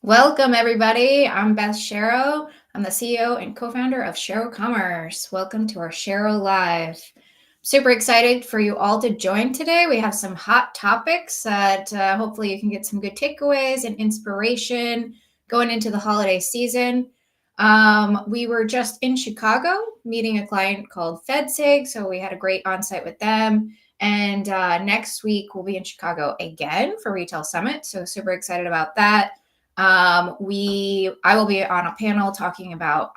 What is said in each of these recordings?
Welcome, everybody. I'm Beth Shero. I'm the CEO and co-founder of Shero Commerce. Welcome to our Shero Live. Super excited for you all to join today. We have some hot topics that hopefully you can get some good takeaways and inspiration going into the holiday season. We were just in Chicago meeting a client called FedSig, so we had a great on-site with them. And next week we'll be in Chicago again for Retail Summit, so super excited about that. I will be on a panel talking about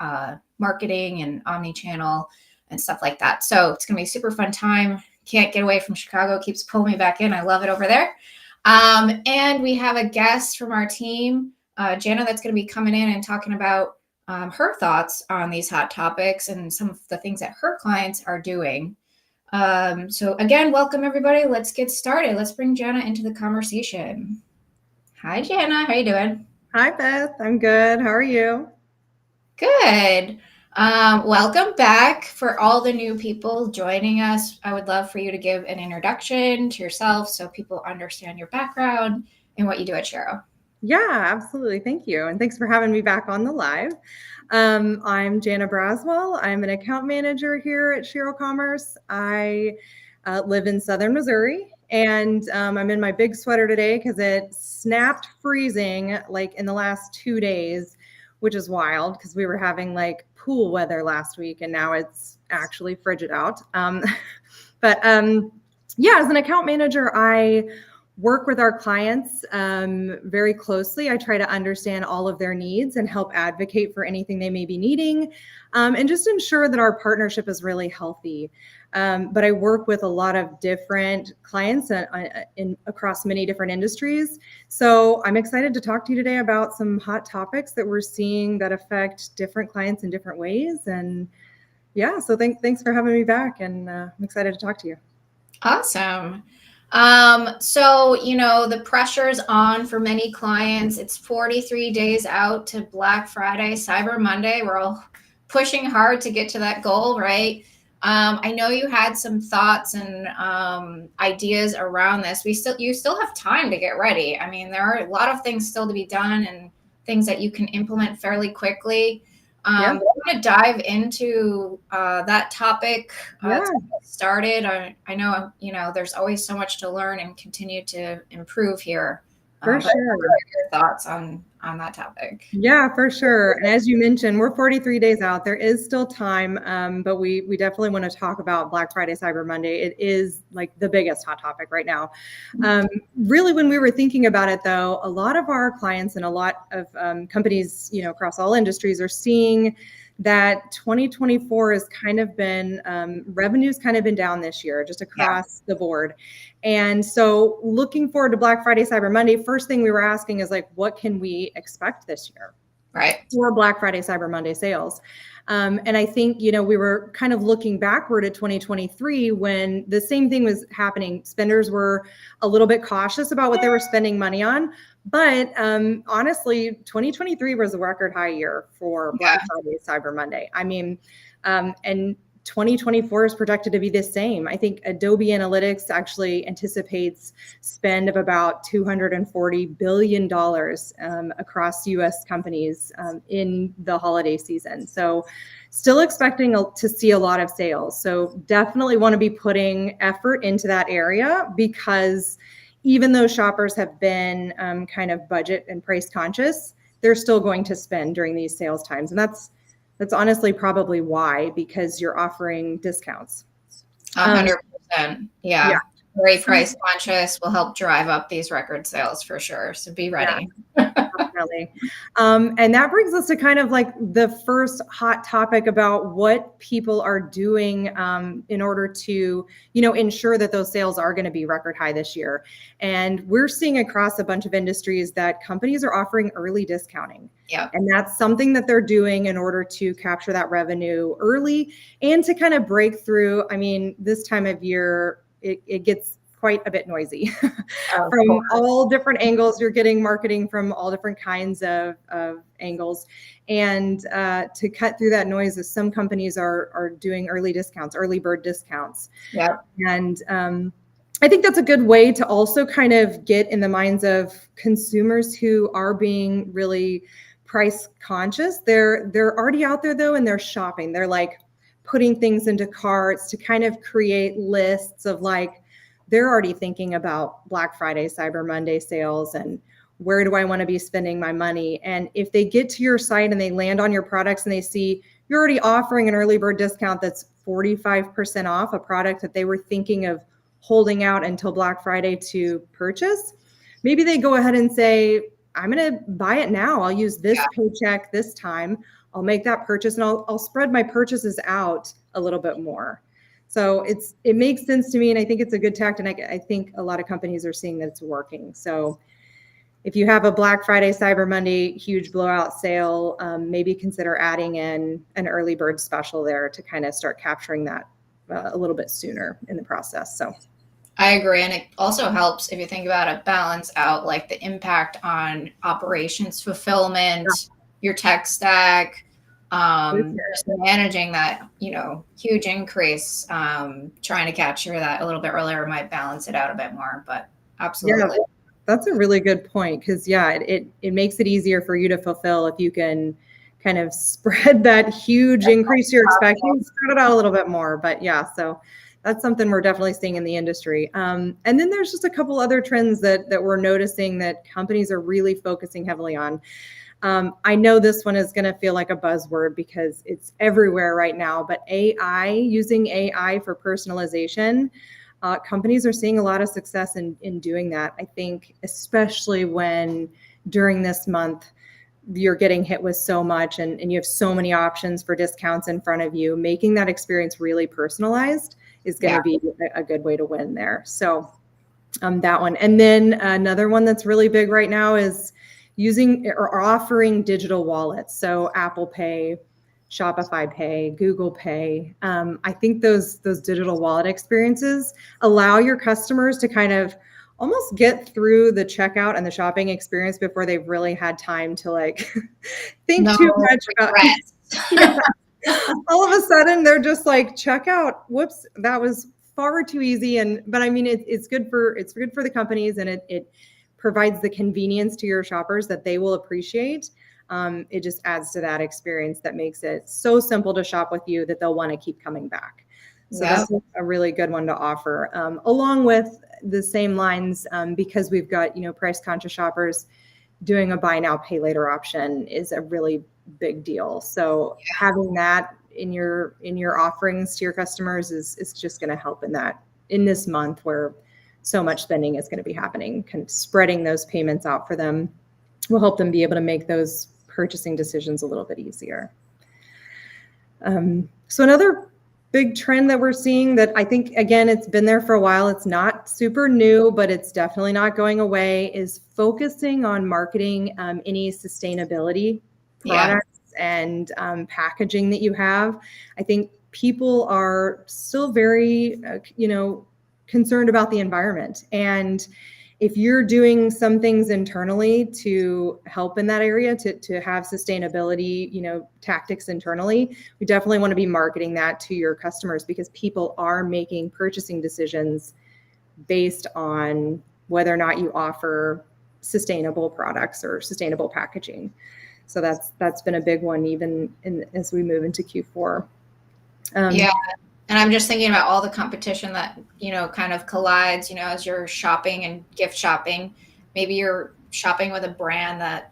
marketing and omni-channel and stuff like that. So it's gonna be a super fun time. Can't get away from Chicago, keeps pulling me back in. I love it over there. And we have a guest from our team, Jana, that's gonna be coming in and talking about her thoughts on these hot topics and some of the things that her clients are doing. So again, welcome everybody. Let's get started. Let's bring Jana into the conversation. Hi, Jana. How you doing? Hi, Beth. I'm good. How are you? Good. Welcome back. For all the new people joining us, I would love for you to give an introduction to yourself so people understand your background and what you do at Shero. Yeah, absolutely. Thank you. And thanks for having me back on the live. I'm Jana Braswell. I'm an account manager here at Shero Commerce. I live in Southern Missouri, and I'm in my big sweater today because it snapped freezing like in the last 2 days, which is wild because we were having like pool weather last week and now it's actually frigid out. But yeah, as an account manager, I work with our clients very closely. I try to understand all of their needs and help advocate for anything they may be needing, and just ensure that our partnership is really healthy. But I work with a lot of different clients across many different industries. So I'm excited to talk to you today about some hot topics that we're seeing that affect different clients in different ways. And yeah, so thanks for having me back, and I'm excited to talk to you. Awesome. So, the pressure's on for many clients. It's 43 days out to Black Friday, Cyber Monday. We're all pushing hard to get to that goal, right? I know you had some thoughts and ideas around this. You still have time to get ready. I mean, there are a lot of things still to be done and things that you can implement fairly quickly. Yeah. I want to dive into that topic Yeah. to get started. I know, there's always so much to learn and continue to improve here. For But sure. what are your thoughts on that topic? Yeah, for sure. And as you mentioned, we're 43 days out. There is still time, but we definitely want to talk about Black Friday, Cyber Monday. It is like the biggest hot topic right now. Really, when we were thinking about it, though, a lot of our clients and a lot of companies, across all industries are seeing that 2024 has kind of been, revenue's kind of been down this year, just across the board. And so looking forward to Black Friday, Cyber Monday, first thing we were asking is like, what can we expect this year? Right. For Black Friday, Cyber Monday sales. And I think, we were kind of looking backward at 2023 when the same thing was happening. Spenders were a little bit cautious about what they were spending money on. But honestly, 2023 was a record high year for Black Friday, Cyber Monday. I mean, and 2024 is projected to be the same. I think Adobe Analytics actually anticipates spend of about $240 billion across US companies in the holiday season. So still expecting to see a lot of sales. So definitely want to be putting effort into that area, because even though shoppers have been kind of budget and price conscious, they're still going to spend during these sales times. And that's honestly probably why, because you're offering discounts. 100%. Yeah. Very price conscious will help drive up these record sales for sure. So be ready. Definitely. And that brings us to kind of like the first hot topic about what people are doing in order to, ensure that those sales are going to be record high this year. And we're seeing across a bunch of industries that companies are offering early discounting. Yeah. And that's something that they're doing in order to capture that revenue early and to kind of break through. I mean, this time of year, it gets quite a bit noisy from all different angles. You're getting marketing from all different kinds of angles. And to cut through that noise, some companies are doing early discounts, early bird discounts. Yeah. And I think that's a good way to also kind of get in the minds of consumers who are being really price conscious. They're already out there though, and they're shopping. They're like putting things into carts to kind of create lists of like, they're already thinking about Black Friday, Cyber Monday sales, and where do I want to be spending my money? And if they get to your site and they land on your products and they see you're already offering an early bird discount that's 45% off a product that they were thinking of holding out until Black Friday to purchase, maybe they go ahead and say, I'm going to buy it now. I'll use this paycheck this time. I'll make that purchase and I'll spread my purchases out a little bit more. So it makes sense to me. And I think it's a good tact. And I think a lot of companies are seeing that it's working. So if you have a Black Friday, Cyber Monday, huge blowout sale, maybe consider adding in an early bird special there to kind of start capturing that a little bit sooner in the process. So I agree. And it also helps if you think about it, balance out like the impact on operations, fulfillment, your tech stack, just managing that, huge increase, trying to capture that a little bit earlier might balance it out a bit more, but absolutely. Yeah, that's a really good point. Cause it makes it easier for you to fulfill if you can kind of spread that huge increase you're expecting, spread it out a little bit more. But yeah, so that's something we're definitely seeing in the industry. And then there's just a couple other trends that we're noticing that companies are really focusing heavily on. I know this one is going to feel like a buzzword because it's everywhere right now, but using AI for personalization, companies are seeing a lot of success in doing that. I think especially when during this month, you're getting hit with so much and you have so many options for discounts in front of you, making that experience really personalized is going to be a good way to win there. So that one. And then another one that's really big right now is using or offering digital wallets. So Apple Pay, Shopify Pay, Google Pay. I think those digital wallet experiences allow your customers to kind of almost get through the checkout and the shopping experience before they've really had time to like think too much about all of a sudden they're just like checkout. Whoops, that was far too easy. But I mean, it's good for the companies and it provides the convenience to your shoppers that they will appreciate. It just adds to that experience that makes it so simple to shop with you that they'll want to keep coming back. So that's a really good one to offer, along with the same lines, because we've got, price conscious shoppers. Doing a buy now, pay later option is a really big deal. So having that in your offerings to your customers is just going to help in this month where so much spending is going to be happening. Kind of spreading those payments out for them will help them be able to make those purchasing decisions a little bit easier. So another big trend that we're seeing that I think, again, it's been there for a while. It's not super new, but it's definitely not going away, is focusing on marketing any sustainability products and packaging that you have. I think people are still very, concerned about the environment. And if you're doing some things internally to help in that area, to have sustainability, tactics internally, we definitely want to be marketing that to your customers because people are making purchasing decisions based on whether or not you offer sustainable products or sustainable packaging. So that's been a big one, even as we move into Q4. And I'm just thinking about all the competition that, kind of collides, as you're shopping and gift shopping. Maybe you're shopping with a brand that,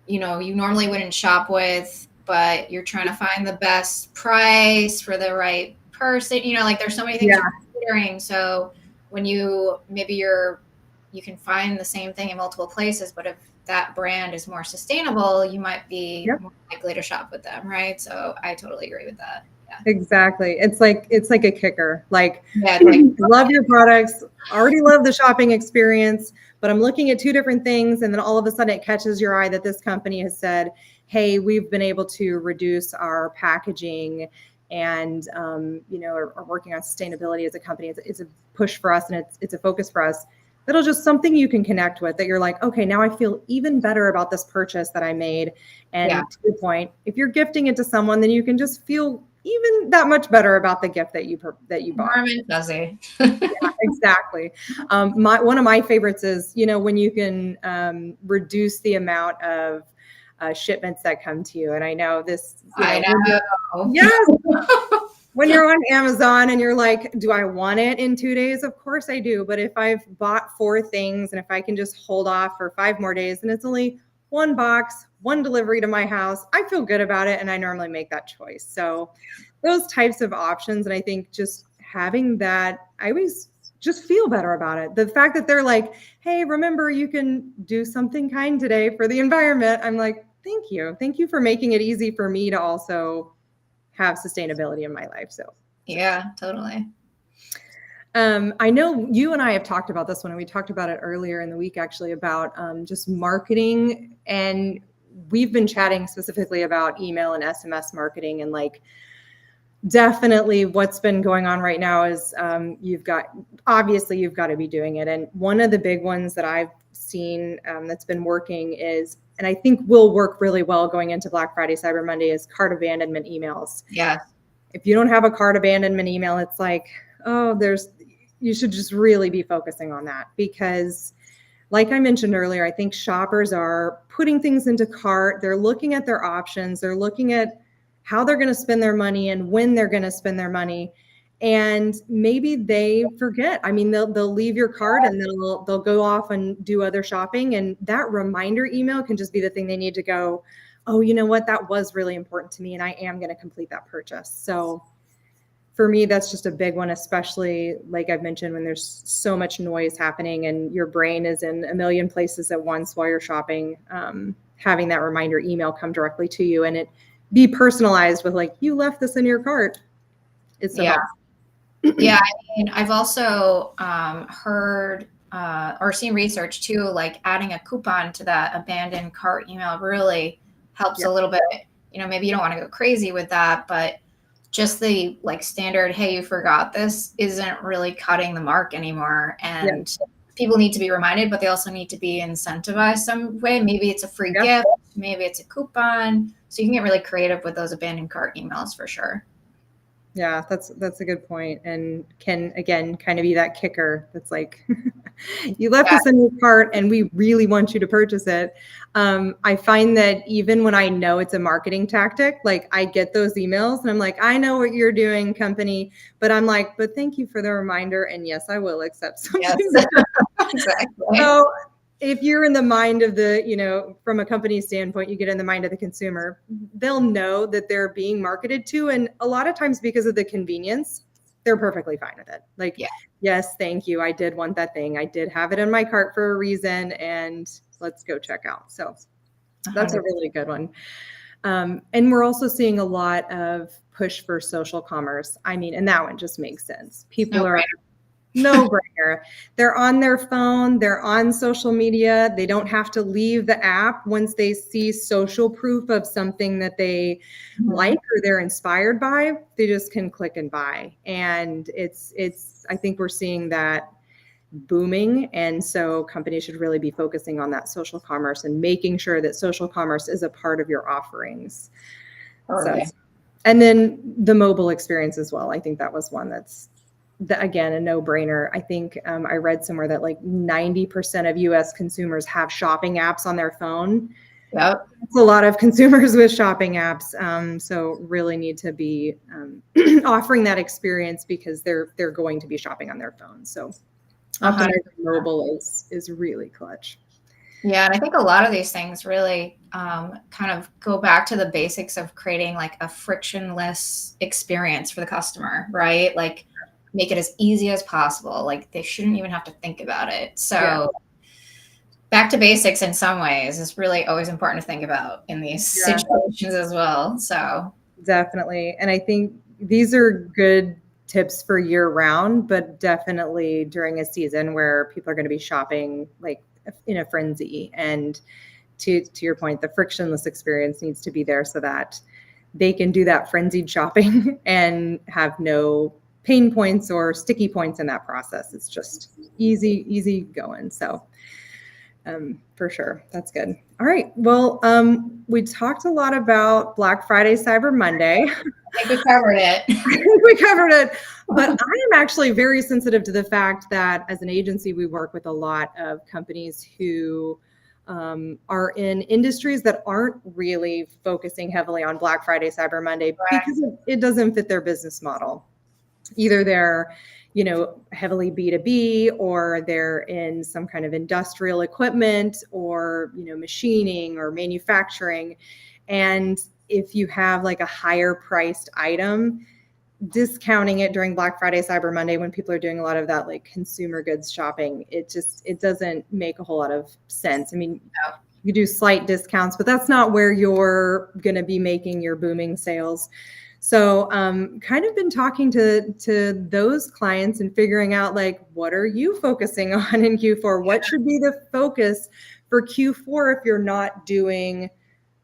you normally wouldn't shop with, but you're trying to find the best price for the right person. There's so many things you're considering. So when you can find the same thing in multiple places, but if that brand is more sustainable, you might be more likely to shop with them, right? So I totally agree with that. Yeah. Exactly. It's like a kicker. Love your products, already love the shopping experience, but I'm looking at two different things. And then all of a sudden it catches your eye that this company has said, hey, we've been able to reduce our packaging and, are working on sustainability as a company. It's a push for us and it's a focus for us. That'll just something you can connect with that you're like, okay, now I feel even better about this purchase that I made. And to your point, if you're gifting it to someone, then you can just feel even that much better about the gift that you bought. Warm and fuzzy. Yeah, exactly. One of my favorites is, when you can reduce the amount of shipments that come to you. And I know this, I know. Yes. When you're on Amazon and you're like, do I want it in 2 days? Of course I do. But if I've bought 4 things and if I can just hold off for 5 more days and it's only 1 box, 1 delivery to my house, I feel good about it. And I normally make that choice. So those types of options. And I think just having that, I always just feel better about it. The fact that they're like, hey, remember, you can do something kind today for the environment. I'm like, thank you. Thank you for making it easy for me to also have sustainability in my life. So yeah, totally. I know you and I have talked about this one, and we talked about it earlier in the week, actually, about just marketing. And we've been chatting specifically about email and SMS marketing. And like, definitely what's been going on right now is you've got to be doing it. And one of the big ones that I've seen that's been working is, and I think will work really well going into Black Friday, Cyber Monday, is cart abandonment emails. Yeah. If you don't have a cart abandonment email, it's like, you should just really be focusing on that, because like I mentioned earlier, I think shoppers are putting things into cart. They're looking at their options. They're looking at how they're going to spend their money and when they're going to spend their money. And maybe they forget. I mean, they'll leave your cart and they'll go off and do other shopping. And that reminder email can just be the thing they need to go, oh, you know what? That was really important to me, and I am going to complete that purchase. So for me, that's just a big one, especially like I've mentioned, when there's so much noise happening and your brain is in a million places at once while you're shopping. Having that reminder email come directly to you and it be personalized with like, you left this in your cart. It's so helpful. Yeah, I mean, I've also heard or seen research too, like adding a coupon to that abandoned cart email really helps a little bit. Maybe you don't want to go crazy with that, but just the like standard, hey, you forgot this, isn't really cutting the mark anymore. And people need to be reminded, but they also need to be incentivized some way. Maybe it's a free gift, maybe it's a coupon. So you can get really creative with those abandoned cart emails for sure. Yeah, that's a good point, and can again kind of be that kicker that's like, you left this in your cart and we really want you to purchase it. I find that even when I know it's a marketing tactic, like I get those emails and I'm like, I know what you're doing, company, but I'm like, but thank you for the reminder, and yes, I will accept something. Yes. Exactly. So if you're in the mind of from a company standpoint, you get in the mind of the consumer, they'll know that they're being marketed to. And a lot of times because of the convenience, they're perfectly fine with it. Like, yes, thank you. I did want that thing. I did have it in my cart for a reason, and let's go check out. So that's a really good one. And we're also seeing a lot of push for social commerce. I mean, and that one just makes sense. People are no brainer. They're on their phone. They're on social media. They don't have to leave the app once they see social proof of something that they like or they're inspired by. They just can click and buy. And I think we're seeing that booming. And so companies should really be focusing on that social commerce and making sure that social commerce is a part of your offerings. So, and then the mobile experience as well. I think that was one that's, again, a no-brainer. I think I read somewhere that like 90% of US consumers have shopping apps on their phone. Yep. That's a lot of consumers with shopping apps. So really need to be offering that experience because they're going to be shopping on their phone. So optimizing mobile is really clutch. Yeah, and I think a lot of these things really kind of go back to the basics of creating like a frictionless experience for the customer, right? Like make it as easy as possible. Like they shouldn't even have to think about it. So back to basics in some ways is really always important to think about in these situations as well. So definitely. And I think these are good tips for year round, but definitely during a season where people are going to be shopping like in a frenzy. And to your point, the frictionless experience needs to be there so that they can do that frenzied shopping and have no pain points or sticky points in that process. It's just easy going. So For sure. That's good. All right. Well, we talked a lot about Black Friday, Cyber Monday. I think we covered it. We covered it. But I am actually very sensitive to the fact that as an agency, we work with a lot of companies who are in industries that aren't really focusing heavily on Black Friday, Cyber Monday, because it doesn't fit their business model. Either they're, heavily B2B, or they're in some kind of industrial equipment, or, machining or manufacturing. And if you have like a higher priced item, discounting it during Black Friday, Cyber Monday, when people are doing a lot of that like consumer goods shopping, it doesn't make a whole lot of sense. I mean, you do slight discounts, but that's not where you're going to be making your booming sales. So kind of been talking to those clients and figuring out like, what are you focusing on in Q4? What should be the focus for Q4 if you're not doing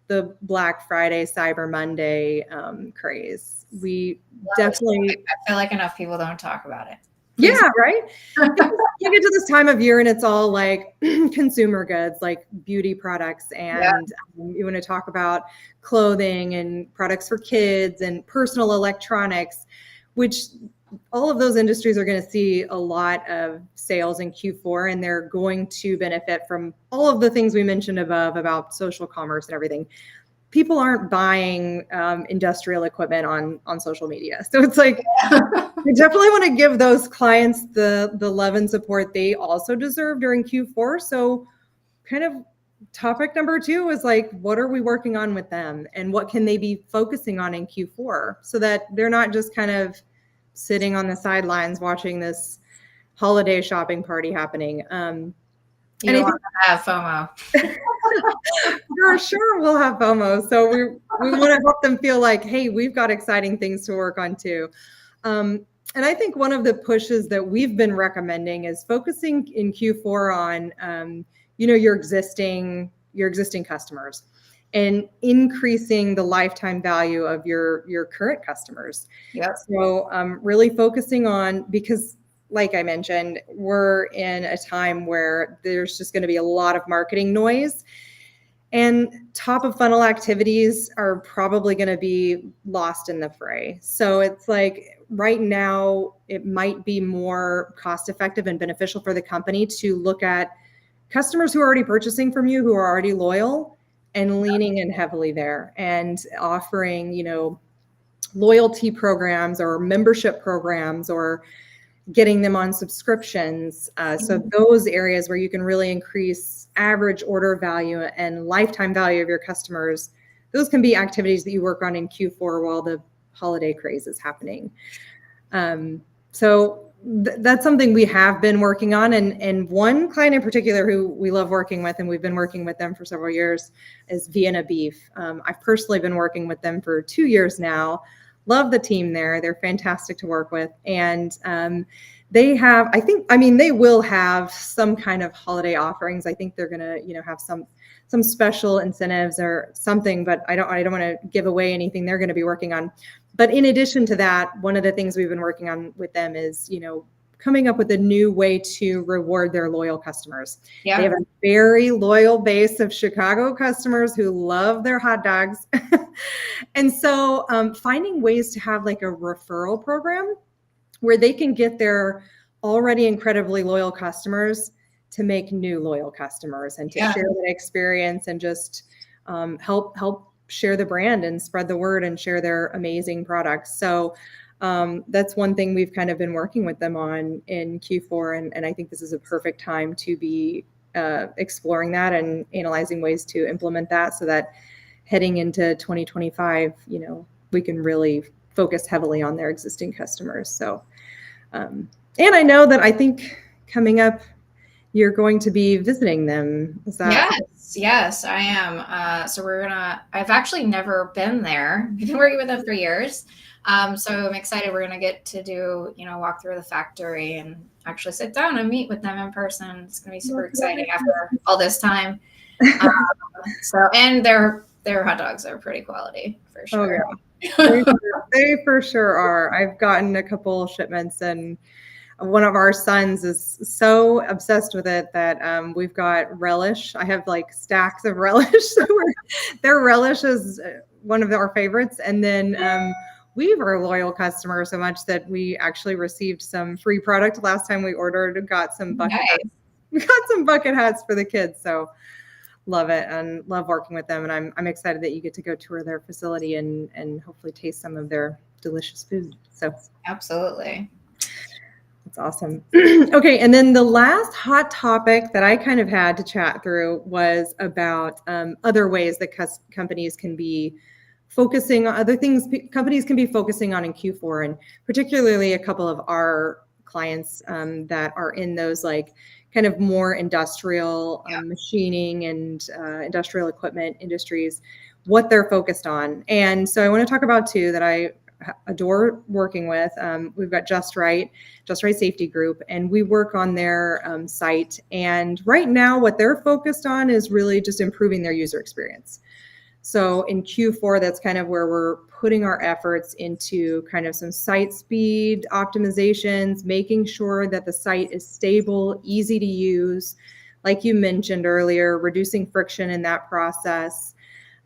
the Black Friday, Cyber Monday craze? We definitely, I feel like enough people don't talk about it. Yeah, right? You get to this time of year and it's all like consumer goods, like beauty products, and you want to talk about clothing and products for kids and personal electronics, which all of those industries are going to see a lot of sales in Q4, and they're going to benefit from all of the things we mentioned above about social commerce and everything. People aren't buying industrial equipment on social media. So it's like, we definitely want to give those clients the love and support they also deserve during Q4. So kind of topic number 2 is like, what are we working on with them, and what can they be focusing on in Q4 so that they're not just kind of sitting on the sidelines watching this holiday shopping party happening. You want to have FOMO. For sure we'll have FOMO. So we want to help them feel like, hey, we've got exciting things to work on too. And I think one of the pushes that we've been recommending is focusing in Q4 on, your existing customers, and increasing the lifetime value of your current customers. Yep. So really focusing on, because like I mentioned, we're in a time where there's just going to be a lot of marketing noise, and top of funnel activities are probably going to be lost in the fray. So it's like right now, it might be more cost effective and beneficial for the company to look at customers who are already purchasing from you, who are already loyal, and leaning in heavily there and offering, loyalty programs or membership programs, or getting them on subscriptions. So those areas where you can really increase average order value and lifetime value of your customers, those can be activities that you work on in Q4 while the holiday craze is happening. So that's something we have been working on. And one client in particular who we love working with, and we've been working with them for several years, is Vienna Beef. I've personally been working with them for 2 years now. Love the team there. They're fantastic to work with. And they have, they will have some kind of holiday offerings. I think they're going to, have some special incentives or something, but I don't want to give away anything they're going to be working on. But in addition to that, one of the things we've been working on with them is, coming up with a new way to reward their loyal customers. Yeah. They have a very loyal base of Chicago customers who love their hot dogs. And so finding ways to have like a referral program where they can get their already incredibly loyal customers to make new loyal customers, and to share that experience, and just help share the brand and spread the word and share their amazing products. So that's one thing we've kind of been working with them on in Q4. And I think this is a perfect time to be exploring that and analyzing ways to implement that, so that heading into 2025, we can really focus heavily on their existing customers. So, and I know that I think coming up, you're going to be visiting them. Is that? Yes, I am. So I've actually never been there. We've been working with them for years. So I'm excited. We're going to get to do, walk through the factory and actually sit down and meet with them in person. It's going to be super exciting after all this time. And their hot dogs are pretty quality for sure. Oh, yeah. They for sure are. I've gotten a couple shipments, and one of our sons is so obsessed with it that we've got relish. I have like stacks of relish. So their relish is one of our favorites. And then we were a loyal customer so much that we actually received some free product last time we ordered and got some bucket hats. We got some bucket hats for the kids. So love it and love working with them. And I'm excited that you get to go tour their facility and hopefully taste some of their delicious food. So absolutely. That's awesome. Okay. And then the last hot topic that I kind of had to chat through was about other ways that companies can be focusing on other things companies can be focusing on in Q4, and particularly a couple of our clients that are in those like kind of more industrial machining and industrial equipment industries, what they're focused on. And so I want to talk about two that I adore working with. We've got Just Right Safety Group, and we work on their site. And right now what they're focused on is really just improving their user experience. So in Q4, that's kind of where we're putting our efforts into kind of some site speed optimizations, making sure that the site is stable, easy to use, like you mentioned earlier, reducing friction in that process.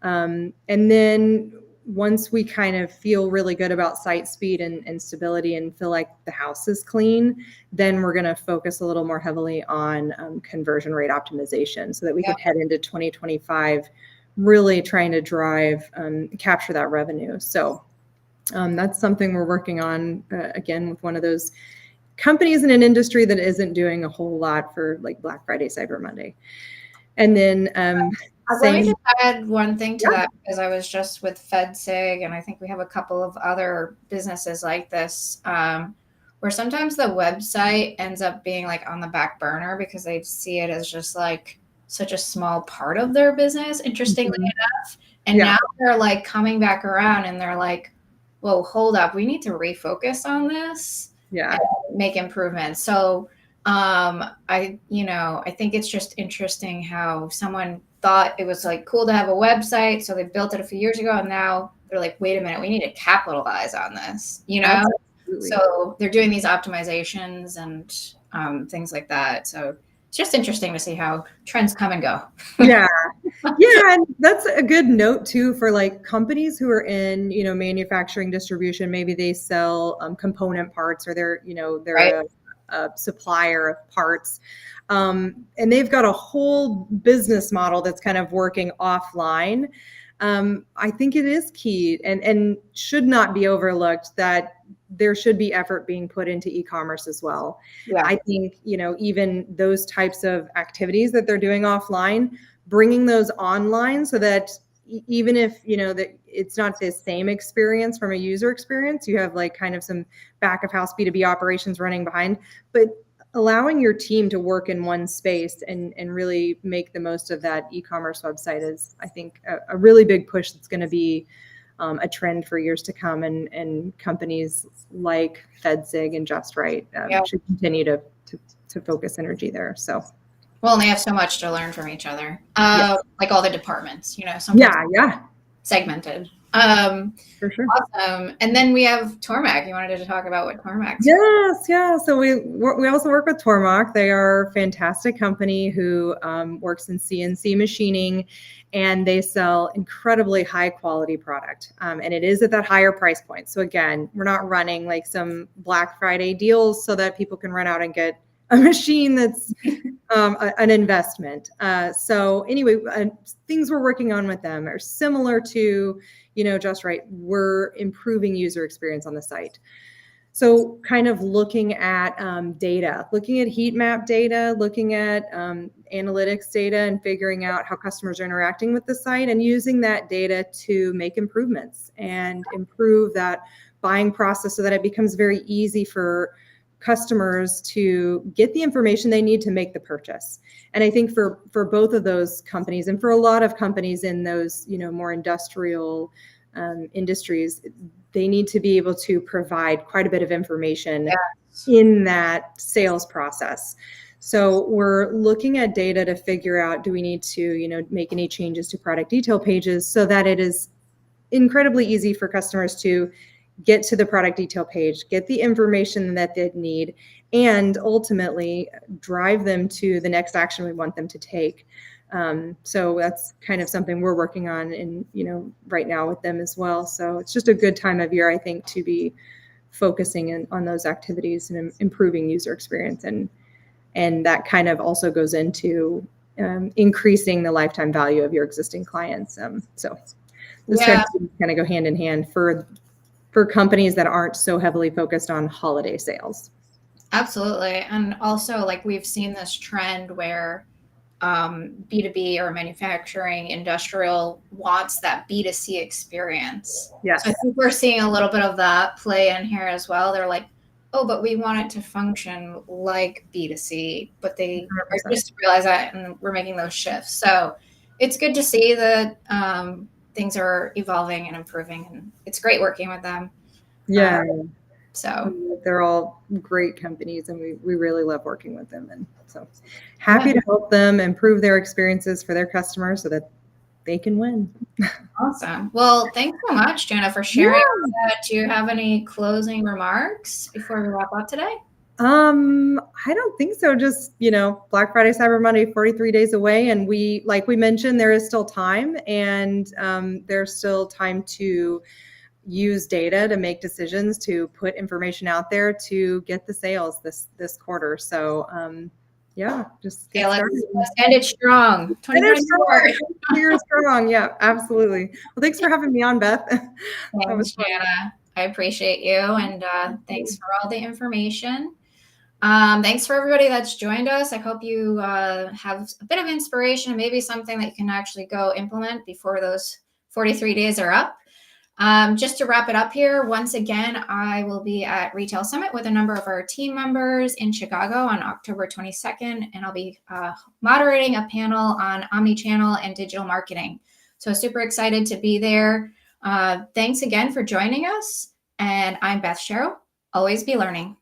And then once we kind of feel really good about site speed and stability and feel like the house is clean, then we're going to focus a little more heavily on conversion rate optimization so that we can head into 2025 really trying to drive, capture that revenue. So that's something we're working on, again, with one of those companies in an industry that isn't doing a whole lot for like Black Friday, Cyber Monday. And then let me just add one thing to that, because I was just with FedSig, and I think we have a couple of other businesses like this, where sometimes the website ends up being like on the back burner because they see it as just like such a small part of their business, interestingly enough. And now they're like coming back around and they're like, whoa, hold up, we need to refocus on this and make improvements. So I think it's just interesting how someone thought it was like cool to have a website, so they built it a few years ago, and now they're like, wait a minute, we need to capitalize on this, Absolutely. So they're doing these optimizations and things like that. So it's just interesting to see how trends come and go. Yeah. And that's a good note too for like companies who are in, manufacturing distribution. Maybe they sell component parts, or they're a supplier of parts. And they've got a whole business model that's kind of working offline. I think it is key and should not be overlooked that there should be effort being put into e-commerce as well. I think, even those types of activities that they're doing offline, bringing those online so that even if, that it's not the same experience from a user experience, you have like kind of some back of house B2B operations running behind, but allowing your team to work in one space and really make the most of that e-commerce website is, I think, a really big push that's going to be a trend for years to come. And companies like FedSig and Just Right should continue to focus energy there. So. Well, and they have so much to learn from each other, like all the departments, segmented. For sure. Awesome. And then we have Tormac. You wanted to talk about what Tormac's. Yes, yeah. So we also work with Tormac. They are a fantastic company who works in CNC machining, and they sell incredibly high quality product. And it is at that higher price point. So again, we're not running like some Black Friday deals so that people can run out and get a machine that's an investment. So anyway, things we're working on with them are similar to, Just Right. We're improving user experience on the site. So kind of looking at data, looking at heat map data, looking at analytics data, and figuring out how customers are interacting with the site, and using that data to make improvements and improve that buying process so that it becomes very easy for customers to get the information they need to make the purchase. And I think for both of those companies, and for a lot of companies in those, more industrial industries, they need to be able to provide quite a bit of information in that sales process. So we're looking at data to figure out, do we need to, make any changes to product detail pages so that it is incredibly easy for customers to get to the product detail page, get the information that they need, and ultimately drive them to the next action we want them to take. So that's kind of something we're working on right now with them as well. So it's just a good time of year, I think, to be focusing on those activities and improving user experience. And that kind of also goes into increasing the lifetime value of your existing clients. So this kind of go hand in hand for companies that aren't so heavily focused on holiday sales. Absolutely. And also, like, we've seen this trend where B2B or manufacturing industrial wants that B2C experience. Yes. So I think we're seeing a little bit of that play in here as well. They're like, oh, but we want it to function like B2C, but they 100%. are just to realize that, and we're making those shifts. So it's good to see that things are evolving and improving, and it's great working with them. Yeah. So they're all great companies, and we really love working with them. And so happy to help them improve their experiences for their customers so that they can win. Awesome. Well, thanks so much, Jana, for sharing that. Do you have any closing remarks before we wrap up today? I don't think so. Just, Black Friday, Cyber Monday, 43 days away. And like we mentioned, there is still time, and there's still time to use data to make decisions, to put information out there to get the sales this quarter. So just get started. Let's end it strong. 2024. You're strong. Yeah, absolutely. Well, thanks for having me on, Beth. Thanks, Jana. I appreciate you, and thanks for all the information. Thanks for everybody that's joined us. I hope you have a bit of inspiration, maybe something that you can actually go implement before those 43 days are up. Just to wrap it up here, once again, I will be at Retail Summit with a number of our team members in Chicago on October 22nd, and I'll be moderating a panel on omnichannel and digital marketing. So super excited to be there. Thanks again for joining us, and I'm Beth Shero. Always be learning.